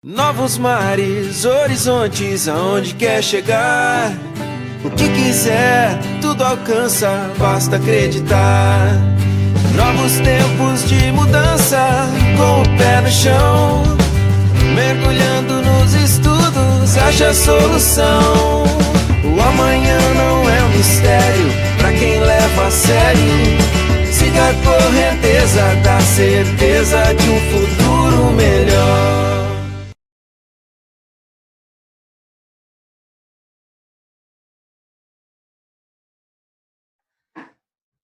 Novos mares, horizontes, aonde quer chegar. O que quiser, tudo alcança, basta acreditar. Novos tempos de mudança, com o pé no chão. Mergulhando nos estudos, acha a solução. O amanhã não é um mistério, pra quem leva a sério. Siga a correnteza da certeza de um futuro melhor.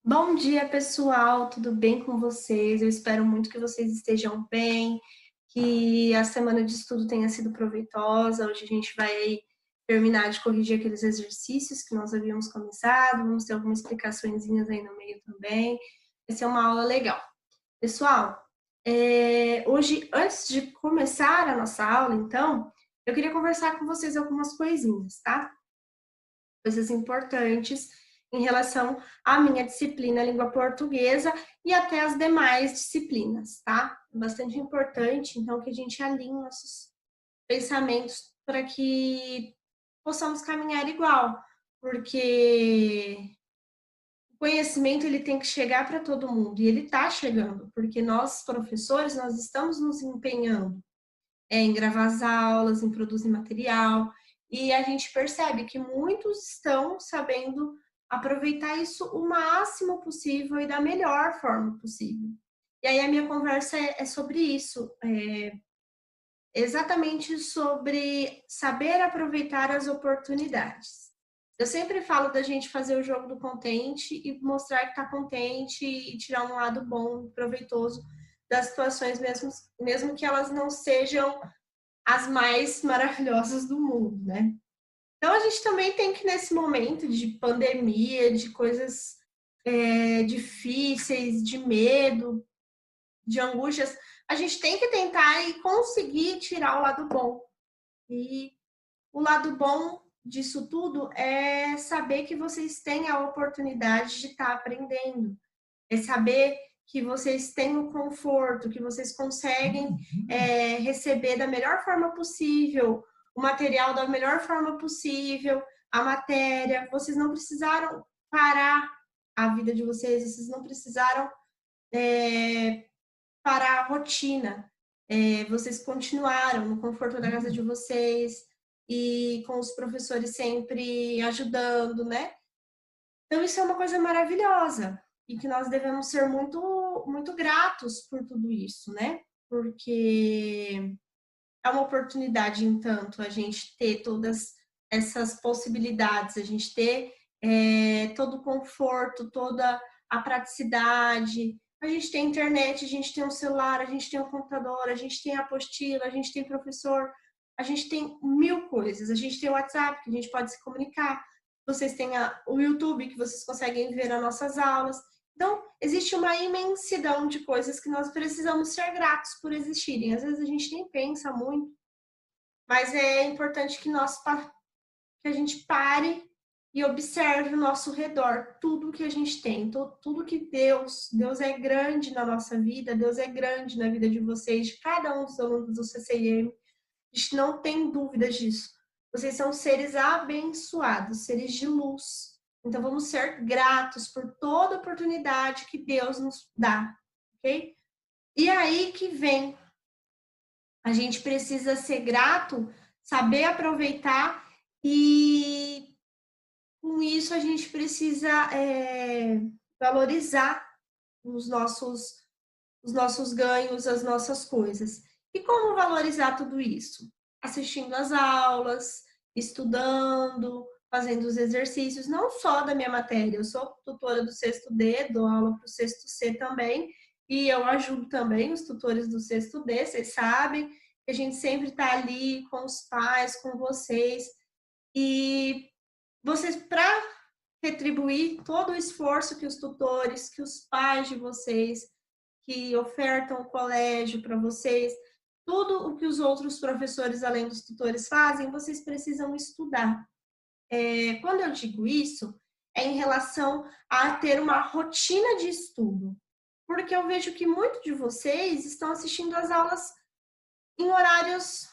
Bom dia, pessoal, tudo bem com vocês? Eu espero muito que vocês estejam bem, que a semana de estudo tenha sido proveitosa. Hoje a gente vai terminar de corrigir aqueles exercícios que nós havíamos começado, vamos ter algumas explicaçõezinhas aí no meio também. Vai ser uma aula legal. Pessoal, hoje, antes de começar a nossa aula, então, eu queria conversar com vocês algumas coisinhas, tá? Coisas importantes em relação à minha disciplina língua portuguesa e até as demais disciplinas, tá? Bastante importante, então, que a gente alinhe nossos pensamentos para que possamos caminhar igual, porque o conhecimento ele tem que chegar para todo mundo e ele está chegando, porque nós, professores, nós estamos nos empenhando em gravar as aulas, em produzir material, e a gente percebe que muitos estão sabendo aproveitar isso o máximo possível e da melhor forma possível. E aí a minha conversa é sobre isso, exatamente sobre saber aproveitar as oportunidades. Eu sempre falo da gente fazer o jogo do contente e mostrar que está contente e tirar um lado bom, proveitoso das situações, mesmo que elas não sejam as mais maravilhosas do mundo, né? Então a gente também tem que, nesse momento de pandemia, de coisas difíceis, de medo, de angústias, a gente tem que tentar e conseguir tirar o lado bom. E o lado bom disso tudo é saber que vocês têm a oportunidade de estar aprendendo, é saber que vocês têm o conforto, que vocês conseguem receber da melhor forma possível, o material da melhor forma possível, a matéria. Vocês não precisaram parar a vida de vocês, vocês não precisaram parar a rotina. Vocês continuaram no conforto da casa de vocês e com os professores sempre ajudando, né? Então, isso é uma coisa maravilhosa e que nós devemos ser muito, muito gratos por tudo isso, né? Porque é uma oportunidade, entanto, a gente ter todas essas possibilidades, a gente ter todo o conforto, toda a praticidade. A gente tem internet, a gente tem um celular, a gente tem um computador, a gente tem apostila, a gente tem professor, a gente tem mil coisas. A gente tem o WhatsApp, que a gente pode se comunicar. Vocês têm o YouTube, que vocês conseguem ver as nossas aulas. Então, existe uma imensidão de coisas que nós precisamos ser gratos por existirem. Às vezes a gente nem pensa muito, mas é importante que a gente pare e observe o nosso redor, tudo que a gente tem, tudo que Deus é grande na nossa vida, Deus é grande na vida de vocês, de cada um dos alunos do CCIM. A gente não tem dúvidas disso. Vocês são seres abençoados, seres de luz. Então, vamos ser gratos por toda oportunidade que Deus nos dá, ok? E aí que vem. A gente precisa ser grato, saber aproveitar e, com isso, a gente precisa valorizar os nossos ganhos, as nossas coisas. E como valorizar tudo isso? Assistindo às aulas, estudando, fazendo os exercícios, não só da minha matéria. Eu sou tutora do sexto D, dou aula para o sexto C também, e eu ajudo também os tutores do sexto D, vocês sabem que a gente sempre está ali com os pais, com vocês, e vocês, para retribuir todo o esforço que os tutores, que os pais de vocês, que ofertam o colégio para vocês, tudo o que os outros professores, além dos tutores, fazem, vocês precisam estudar. Quando eu digo isso, é em relação a ter uma rotina de estudo, porque eu vejo que muitos de vocês estão assistindo às aulas em horários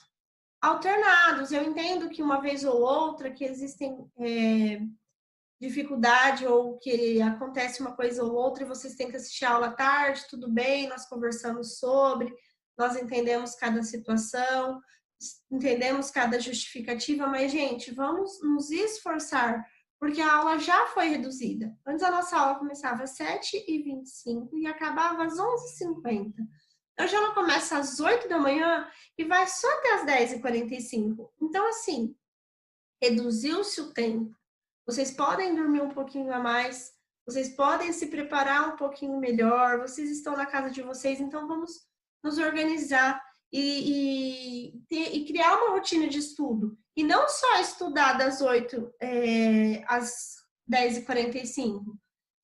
alternados. Eu entendo que uma vez ou outra que existem dificuldade ou que acontece uma coisa ou outra e vocês têm que assistir a aula à tarde, tudo bem, nós conversamos sobre, nós entendemos cada situação, entendemos cada justificativa, mas, gente, vamos nos esforçar, porque a aula já foi reduzida. Antes a nossa aula começava às 7h25 e acabava às 11h50. Hoje ela começa às 8 da manhã e vai só até às 10h45. Então, assim, reduziu-se o tempo. Vocês podem dormir um pouquinho a mais, vocês podem se preparar um pouquinho melhor, vocês estão na casa de vocês, então vamos nos organizar e criar uma rotina de estudo. E não só estudar das 8 às 10h45.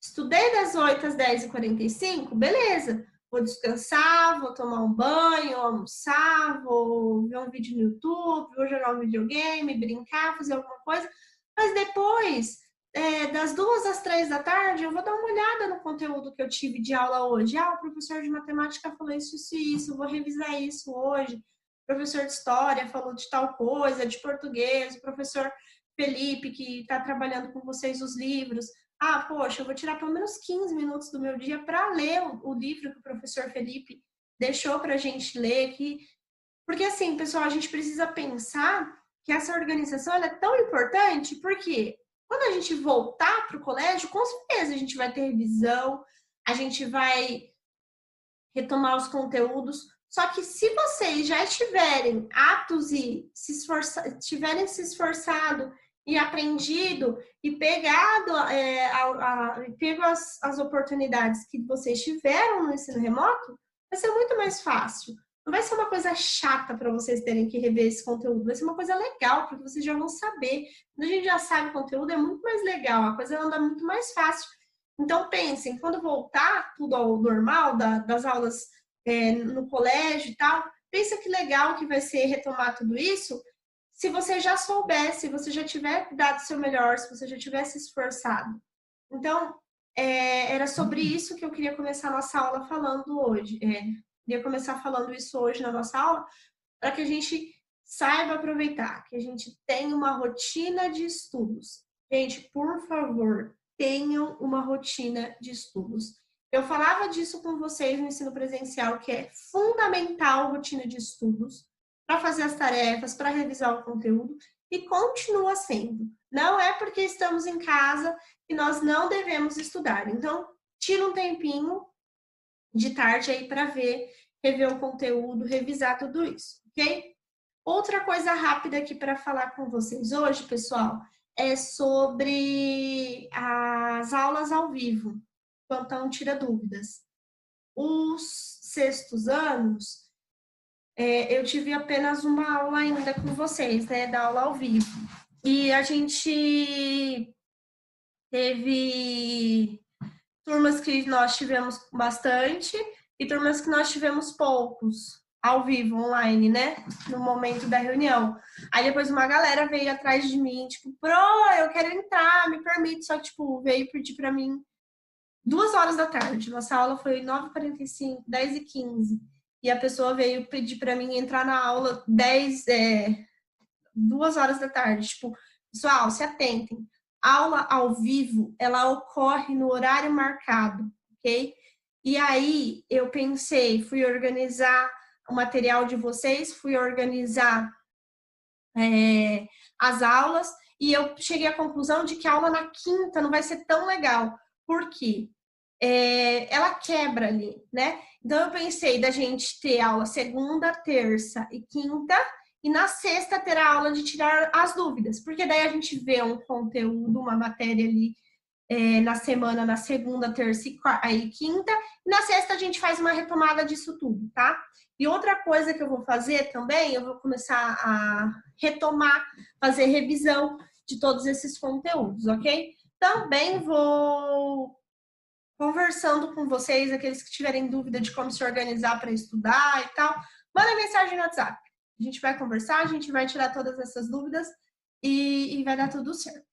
Estudei das 8 às 10h45, beleza. Vou descansar, vou tomar um banho, almoçar, vou ver um vídeo no YouTube, vou jogar um videogame, brincar, fazer alguma coisa. Mas depois, das 2 às 3 da tarde, eu vou dar uma olhada no conteúdo que eu tive de aula hoje. O professor de matemática falou isso, isso e isso, eu vou revisar isso hoje. O professor de história falou de tal coisa, de português, o professor Felipe, que está trabalhando com vocês os livros. Poxa, eu vou tirar pelo menos 15 minutos do meu dia para ler o livro que o professor Felipe deixou para a gente ler. Porque assim, pessoal, a gente precisa pensar que essa organização ela é tão importante, porque quando a gente voltar para o colégio, com certeza a gente vai ter revisão, a gente vai retomar os conteúdos. Só que se vocês já estiverem aptos e tiverem se esforçado e aprendido e pegado pego as oportunidades que vocês tiveram no ensino remoto, vai ser muito mais fácil. Não vai ser uma coisa chata para vocês terem que rever esse conteúdo, vai ser uma coisa legal, porque vocês já vão saber. Quando a gente já sabe o conteúdo, é muito mais legal, a coisa anda muito mais fácil. Então, pensem, quando voltar tudo ao normal, das aulas no colégio e tal, pensa que legal que vai ser retomar tudo isso, se você já soubesse, se você já tiver dado o seu melhor, se você já tivesse esforçado. Então, era sobre isso que eu queria começar a nossa aula falando hoje. Queria começar falando isso hoje na nossa aula, para que a gente saiba aproveitar, que a gente tenha uma rotina de estudos. Gente, por favor, tenham uma rotina de estudos. Eu falava disso com vocês no ensino presencial, que é fundamental a rotina de estudos para fazer as tarefas, para revisar o conteúdo, e continua sendo. Não é porque estamos em casa que nós não devemos estudar. Então, tira um tempinho de tarde aí para rever o conteúdo, revisar tudo isso, ok? Outra coisa rápida aqui para falar com vocês hoje, pessoal, é sobre as aulas ao vivo. Então, tira dúvidas. Os sextos anos, eu tive apenas uma aula ainda com vocês, né, da aula ao vivo. E a gente teve turmas que nós tivemos bastante e turmas que nós tivemos poucos, ao vivo, online, né? No momento da reunião. Aí depois uma galera veio atrás de mim, tipo, eu quero entrar, me permite. Só que, tipo, veio pedir pra mim 2 horas da tarde. Nossa aula foi 9h45, 10h15. E a pessoa veio pedir pra mim entrar na aula 2 horas da tarde. Tipo, pessoal, se atentem. Aula ao vivo, ela ocorre no horário marcado, ok? E aí, eu pensei, fui organizar o material de vocês, fui organizar as aulas, e eu cheguei à conclusão de que a aula na quinta não vai ser tão legal. Por quê? Ela quebra ali, né? Então, eu pensei da gente ter aula segunda, terça e quinta, e na sexta ter a aula de tirar as dúvidas, porque daí a gente vê um conteúdo, uma matéria ali na semana, na segunda, terça e quinta, e na sexta a gente faz uma retomada disso tudo, tá? E outra coisa que eu vou fazer também, eu vou começar a retomar, fazer revisão de todos esses conteúdos, ok? Também vou conversando com vocês, aqueles que tiverem dúvida de como se organizar para estudar e tal, manda mensagem no WhatsApp. A gente vai conversar, a gente vai tirar todas essas dúvidas e vai dar tudo certo,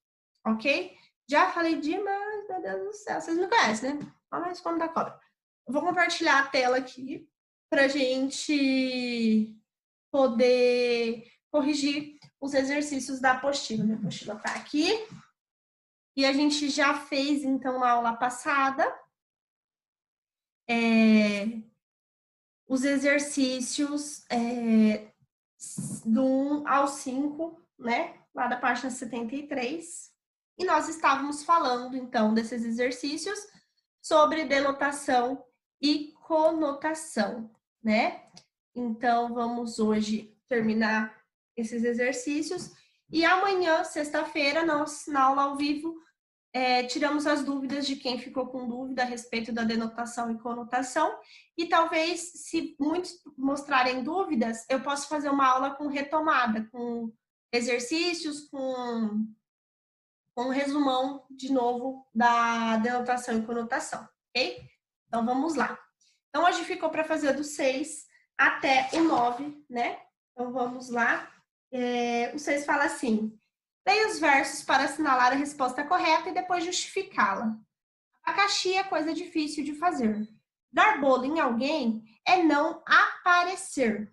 ok? Já falei demais, meu Deus do céu. Vocês me conhecem, né? Olha mais como da cobra. Eu vou compartilhar a tela aqui pra gente poder corrigir os exercícios da apostila. Minha apostila está aqui. E a gente já fez, então, na aula passada, os exercícios do 1 ao 5, né? Lá da página 73. E nós estávamos falando, então, desses exercícios sobre denotação e conotação, né? Então, vamos hoje terminar esses exercícios. E amanhã, sexta-feira, nós, na aula ao vivo, tiramos as dúvidas de quem ficou com dúvida a respeito da denotação e conotação. E talvez, se muitos mostrarem dúvidas, eu posso fazer uma aula com retomada, com exercícios, com um resumão, de novo, da denotação e conotação, ok? Então, vamos lá. Então, hoje ficou para fazer do 6 até o 9, né? Então, vamos lá. O 6 fala assim: leia os versos para assinalar a resposta correta e depois justificá-la. Abacaxi é coisa difícil de fazer. Dar bolo em alguém é não aparecer.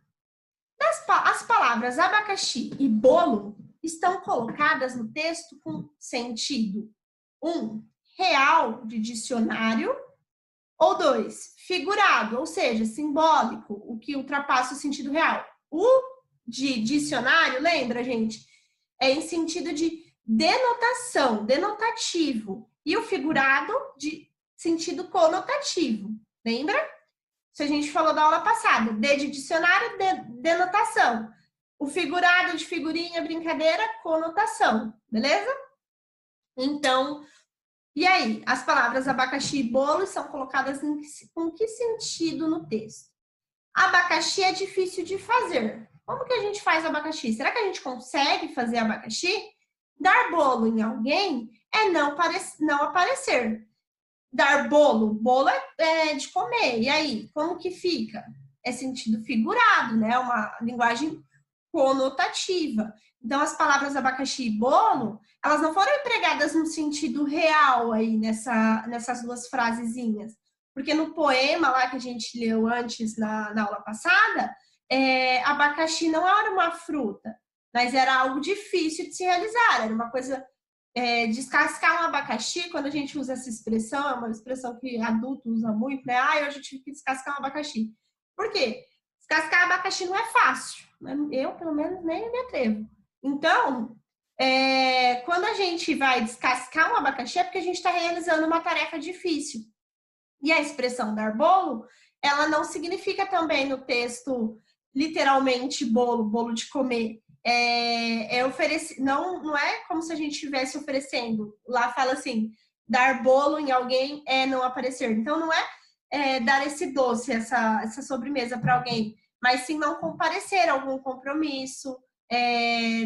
As palavras abacaxi e bolo estão colocadas no texto com sentido 1, real, de dicionário, ou 2, figurado, ou seja, simbólico, o que ultrapassa o sentido real. O de dicionário, lembra, gente? É em sentido de denotação, denotativo. E o figurado de sentido conotativo. Lembra? Isso a gente falou da aula passada. D de dicionário, denotação. O figurado de figurinha, brincadeira, conotação. Beleza? Então, e aí? As palavras abacaxi e bolo são colocadas com que sentido no texto? Abacaxi é difícil de fazer. Como que a gente faz abacaxi? Será que a gente consegue fazer abacaxi? Dar bolo em alguém é não aparecer. Dar bolo é de comer. E aí, como que fica? É sentido figurado, né? Uma linguagem conotativa. Então, as palavras abacaxi e bolo, elas não foram empregadas no sentido real aí nessas duas frasezinhas. Porque no poema lá que a gente leu antes na aula passada, abacaxi não era uma fruta, mas era algo difícil de se realizar. Era uma coisa... descascar um abacaxi, quando a gente usa essa expressão, é uma expressão que adulto usa muito, né? Hoje eu tive que descascar um abacaxi. Por quê? Descascar abacaxi não é fácil. Eu, pelo menos, nem me atrevo. Então, quando a gente vai descascar um abacaxi, é porque a gente está realizando uma tarefa difícil. E a expressão dar bolo, ela não significa também no texto, literalmente, bolo de comer. Não é como se a gente estivesse oferecendo. Lá fala assim, dar bolo em alguém é não aparecer. Então, não é dar esse doce, essa sobremesa para alguém, mas sim não comparecer a algum compromisso,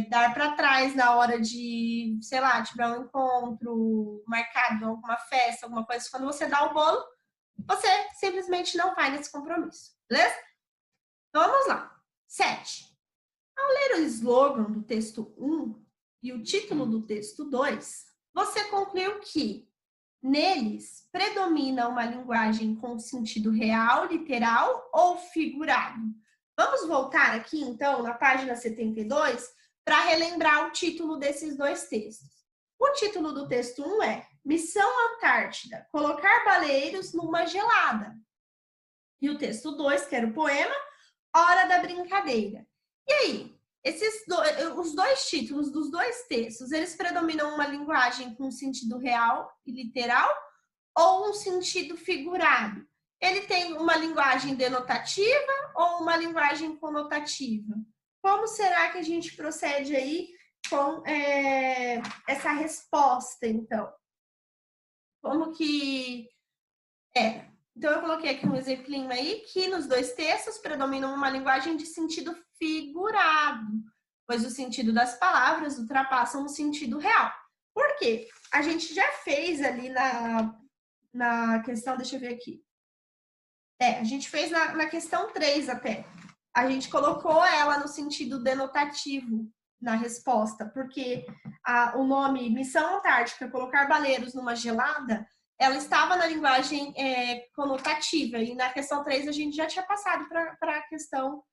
dar para trás na hora de, sei lá, tiver um encontro marcado, alguma festa, alguma coisa. Quando você dá o bolo, você simplesmente não vai nesse compromisso, beleza? Então, vamos lá. 7. Ao ler o slogan do texto 1 e o título do texto 2, você concluiu que neles predomina uma linguagem com sentido real, literal ou figurado. Vamos voltar aqui, então, na página 72, para relembrar o título desses dois textos. O título do texto 1 é Missão Antártida, colocar baleiros numa gelada. E o texto 2, que era o poema, Hora da Brincadeira. E aí, os dois títulos dos dois textos, eles predominam uma linguagem com sentido real e literal ou um sentido figurado? Ele tem uma linguagem denotativa ou uma linguagem conotativa? Como será que a gente procede aí com essa resposta, então? Como que é? Então, eu coloquei aqui um exemplinho aí, que nos dois textos predominam uma linguagem de sentido figurado, pois o sentido das palavras ultrapassam o sentido real. Por quê? A gente já fez ali na questão, deixa eu ver aqui. A gente fez na questão 3 até. A gente colocou ela no sentido denotativo na resposta, porque o nome Missão Antártica, colocar baleiros numa gelada, ela estava na linguagem conotativa, e na questão 3 a gente já tinha passado para a questão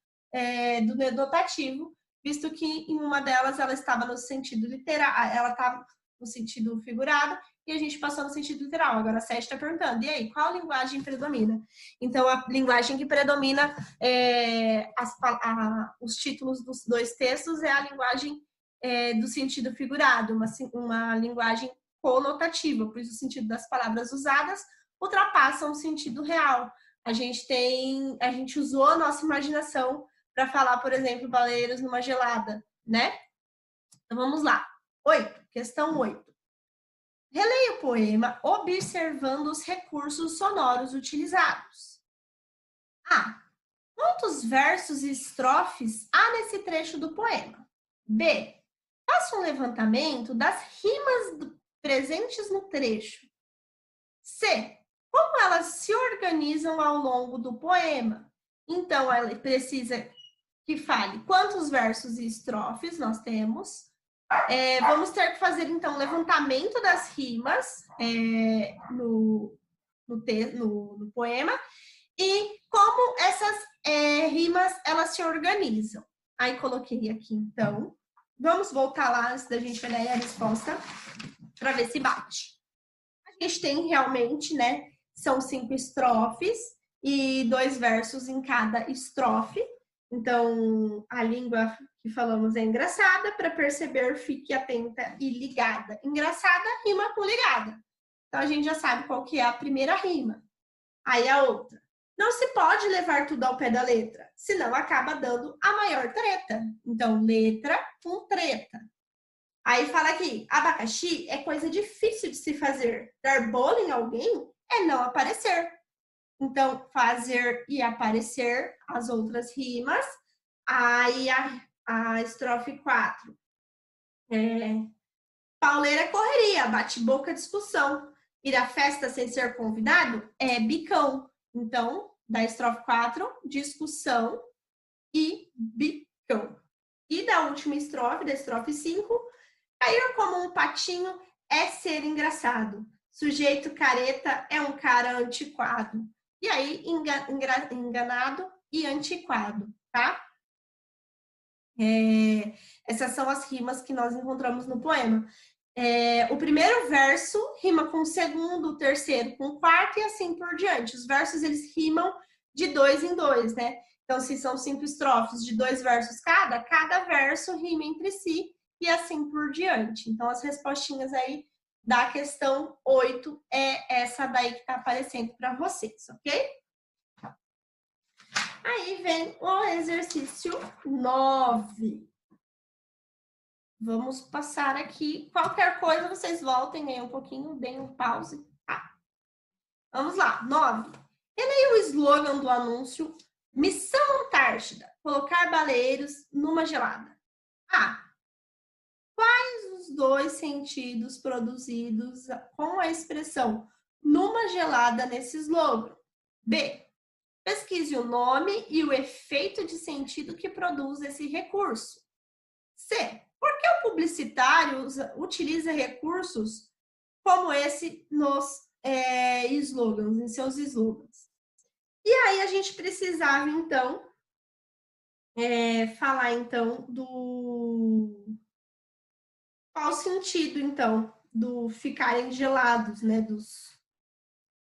do denotativo, visto que em uma delas ela estava no sentido literal, ela estava no sentido figurado, e a gente passou no sentido literal. Agora a 7 está perguntando, e aí, qual linguagem predomina? Então, a linguagem que predomina os títulos dos dois textos é a linguagem do sentido figurado, uma linguagem conotativa, por isso o sentido das palavras usadas ultrapassam o sentido real. A gente usou a nossa imaginação para falar, por exemplo, baleiros numa gelada, né? Então, vamos lá. 8, questão 8. Releia o poema observando os recursos sonoros utilizados. A. Quantos versos e estrofes há nesse trecho do poema? B. Faça um levantamento das rimas presentes no trecho. C. Como elas se organizam ao longo do poema? Então, ela precisa que fale quantos versos e estrofes nós temos. Vamos ter que fazer, então, um levantamento das rimas no poema e como essas rimas, elas se organizam. Aí, coloquei aqui, então. Vamos voltar lá antes da gente olhar a resposta para ver se bate. A gente tem realmente, né, são 5 estrofes e 2 versos em cada estrofe. Então, a língua que falamos é engraçada, para perceber, fique atenta e ligada. Engraçada, rima com ligada. Então, a gente já sabe qual que é a primeira rima. Aí, a outra. Não se pode levar tudo ao pé da letra, senão acaba dando a maior treta. Então, letra com treta. Aí, fala aqui, abacaxi é coisa difícil de se fazer. Dar bolo em alguém é não aparecer. Então, fazer e aparecer, as outras rimas. Aí, a estrofe 4. Pauleira é correria, bate-boca, discussão. Ir à festa sem ser convidado é bicão. Então, da estrofe 4, discussão e bicão. E da última estrofe, da estrofe 5, cair como um patinho é ser engraçado. Sujeito careta é um cara antiquado. E aí, enganado e antiquado, tá? Essas são as rimas que nós encontramos no poema. O primeiro verso rima com o segundo, o terceiro com o quarto e assim por diante. Os versos, eles rimam de 2 em 2, né? Então, se são 5 estrofes de 2 versos cada verso rima entre si e assim por diante. Então, as respostinhas aí da questão 8 é essa daí que está aparecendo para vocês, ok? Aí vem o exercício 9. Vamos passar aqui. Qualquer coisa, vocês voltem aí um pouquinho, deem um pause. Tá? Vamos lá. 9. Releia o slogan do anúncio Missão Antártida. Colocar baleiros numa gelada. A. Quais os 2 sentidos produzidos com a expressão numa gelada nesse slogan? B. Pesquise o nome e o efeito de sentido que produz esse recurso. C. Por que o publicitário utiliza recursos como esse nos slogans, em seus slogans? E aí a gente precisava, então, falar, então, qual o sentido, então, do ficarem gelados, né? Dos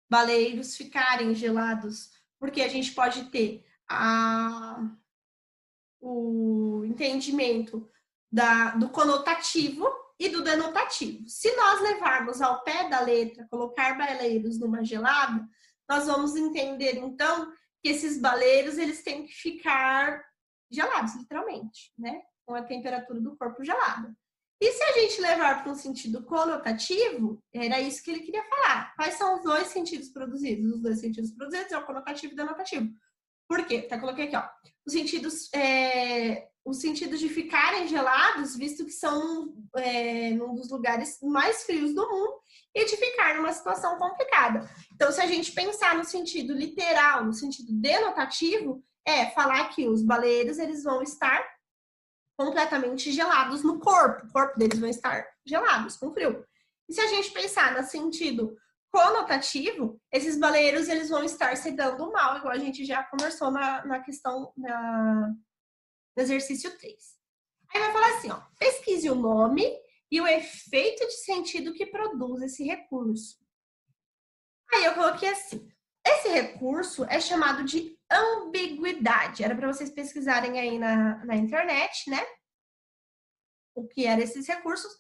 baleiros ficarem gelados. Porque a gente pode ter o entendimento do conotativo e do denotativo. Se nós levarmos ao pé da letra, colocar baleiros numa gelada, nós vamos entender, então, que esses baleiros, eles têm que ficar gelados, literalmente, né? Com a temperatura do corpo gelada. E se a gente levar para um sentido conotativo, era isso que ele queria falar. Quais são os 2 sentidos produzidos? Os 2 sentidos produzidos é o conotativo e o denotativo. Por quê? Tá, coloquei aqui, ó. Os sentidos de ficarem gelados, visto que são um dos lugares mais frios do mundo, e de ficar numa situação complicada. Então, se a gente pensar no sentido literal, no sentido denotativo, falar que os baleiros, eles vão estar completamente gelados no corpo. O corpo deles vai estar gelados, com frio. E se a gente pensar no sentido conotativo, esses baleiros, eles vão estar se dando mal, igual a gente já conversou na questão, no exercício 3. Aí vai falar assim, ó, pesquise o nome e o efeito de sentido que produz esse recurso. Aí eu coloquei assim, esse recurso é chamado de ambiguidade. Era para vocês pesquisarem aí na internet, né? O que eram esses recursos.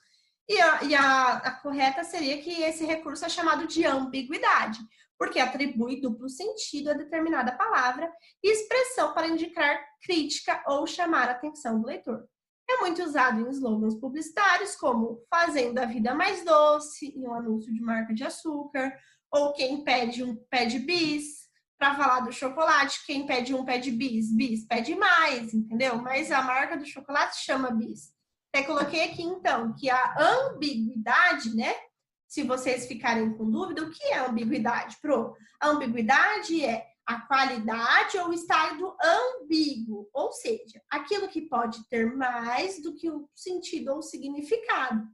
E a correta seria que esse recurso é chamado de ambiguidade, porque atribui duplo sentido a determinada palavra e expressão para indicar crítica ou chamar a atenção do leitor. É muito usado em slogans publicitários, como fazendo a vida mais doce, em um anúncio de marca de açúcar, ou quem pede um pede bis, para falar do chocolate, quem pede um pede bis, bis pede mais, entendeu? Mas a marca do chocolate chama bis. Até coloquei aqui, então, que a ambiguidade, né? Se vocês ficarem com dúvida, o que é ambiguidade, Pro? A ambiguidade é a qualidade ou estado ambíguo, ou seja, aquilo que pode ter mais do que um sentido ou significado.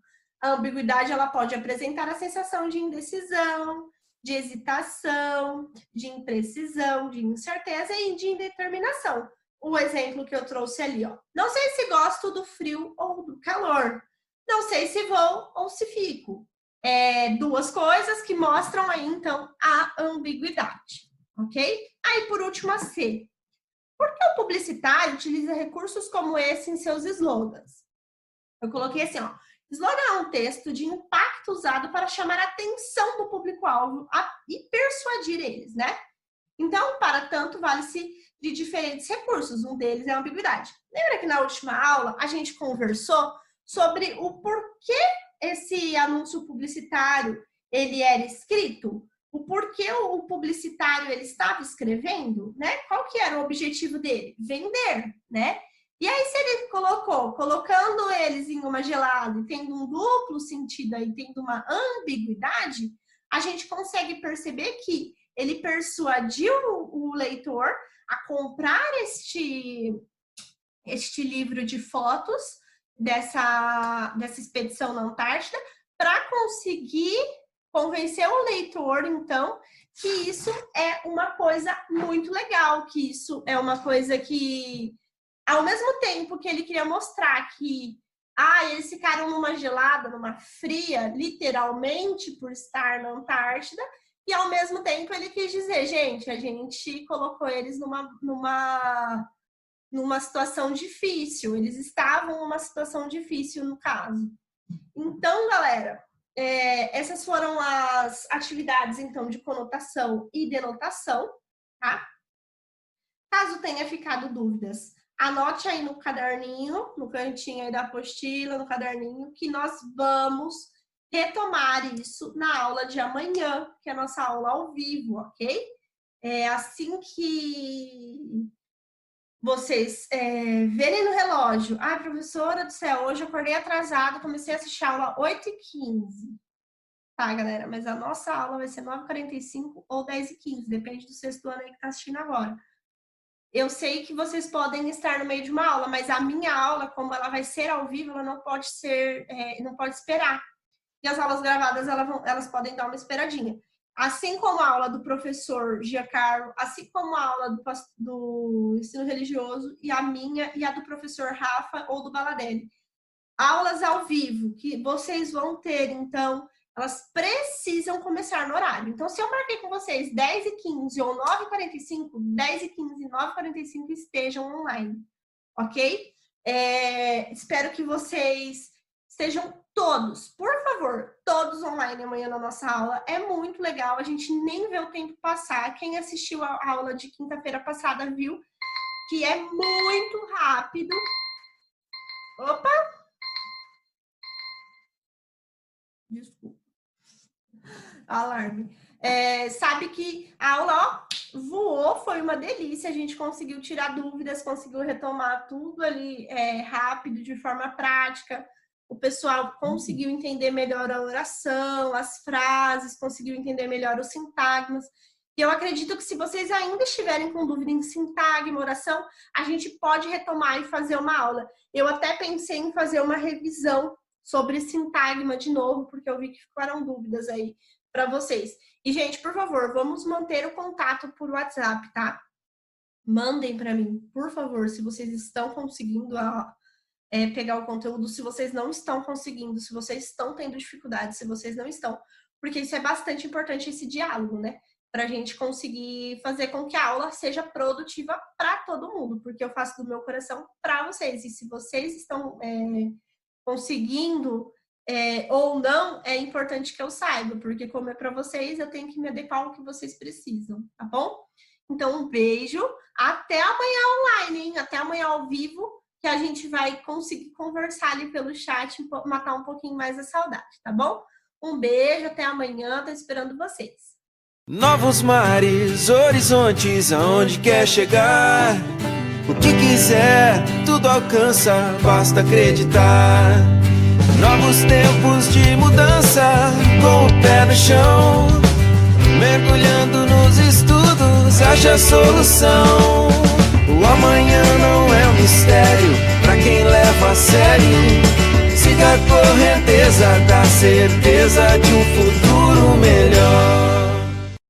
A ambiguidade, ela pode apresentar a sensação de indecisão, de hesitação, de imprecisão, de incerteza e de indeterminação. O exemplo que eu trouxe ali, ó. Não sei se gosto do frio ou do calor. Não sei se vou ou se fico. Duas coisas que mostram aí, então, a ambiguidade, ok? Aí, por último, a C. Por que o publicitário utiliza recursos como esse em seus slogans? Eu coloquei assim, ó. Slogan é um texto de impacto usado para chamar a atenção do público-alvo e persuadir eles, né? Então, para tanto, vale-se de diferentes recursos. Um deles é a ambiguidade. Lembra que na última aula a gente conversou sobre o porquê esse anúncio publicitário ele era escrito? O porquê o publicitário ele estava escrevendo, né? Qual que era o objetivo dele? Vender, né? E aí, se ele colocando eles em uma gelada e tendo um duplo sentido aí, tendo uma ambiguidade, a gente consegue perceber que ele persuadiu o leitor a comprar este livro de fotos dessa expedição na Antártida para conseguir convencer o leitor, então, que isso é uma coisa muito legal, que isso é uma coisa que, ao mesmo tempo que ele queria mostrar que eles ficaram numa gelada, numa fria, literalmente, por estar na Antártida, e ao mesmo tempo ele quis dizer, gente, a gente colocou eles numa situação difícil, eles estavam numa situação difícil no caso. Então, galera, essas foram as atividades, então, de conotação e denotação, tá? Caso tenha ficado dúvidas, anote aí no caderninho, no cantinho aí da apostila, no caderninho, que nós vamos retomar isso na aula de amanhã, que é a nossa aula ao vivo, ok? Assim que vocês verem no relógio, professora do céu, hoje eu acordei atrasada, comecei a assistir a aula 8h15. Tá, galera? Mas a nossa aula vai ser 9h45 ou 10h15, depende do sexto ano aí que tá assistindo agora. Eu sei que vocês podem estar no meio de uma aula, mas a minha aula, como ela vai ser ao vivo, ela não pode ser, não pode esperar. E as aulas gravadas, elas podem dar uma esperadinha. Assim como a aula do professor Giancarlo, assim como a aula do ensino religioso, e a minha e a do professor Rafa ou do Baladelli. Aulas ao vivo, que vocês vão ter, então, elas precisam começar no horário. Então, se eu marquei com vocês 10h15 ou 9h45, 10h15 e 9h45 estejam online, ok? Espero que vocês estejam todos, por favor, todos online amanhã na nossa aula. É muito legal, a gente nem vê o tempo passar. Quem assistiu a aula de quinta-feira passada viu que é muito rápido. Opa! Desculpa. Alarme. Sabe que a aula voou, foi uma delícia, a gente conseguiu tirar dúvidas, conseguiu retomar tudo ali rápido, de forma prática. O pessoal conseguiu entender melhor a oração, as frases, conseguiu entender melhor os sintagmas. E eu acredito que se vocês ainda estiverem com dúvida em sintagma, oração, a gente pode retomar e fazer uma aula. Eu até pensei em fazer uma revisão sobre sintagma de novo, porque eu vi que ficaram dúvidas aí para vocês. E, gente, por favor, vamos manter o contato por WhatsApp, tá? Mandem para mim, por favor, se vocês estão conseguindo pegar o conteúdo se vocês não estão conseguindo, se vocês estão tendo dificuldade, se vocês não estão, porque isso é bastante importante, esse diálogo, né? Para a gente conseguir fazer com que a aula seja produtiva para todo mundo, porque eu faço do meu coração para vocês. E se vocês estão conseguindo ou não, é importante que eu saiba, porque como é para vocês, eu tenho que me adequar ao que vocês precisam, tá bom? Então, um beijo, até amanhã online, hein? Até amanhã ao vivo, que a gente vai conseguir conversar ali pelo chat, matar um pouquinho mais a saudade, tá bom? Um beijo, até amanhã, tô esperando vocês. Novos mares, horizontes, aonde quer chegar. O que quiser, tudo alcança, basta acreditar. Novos tempos de mudança, com o pé no chão. Mergulhando nos estudos, acha a solução. O amanhã não é um mistério pra quem leva a sério. Siga a correnteza da certeza de um futuro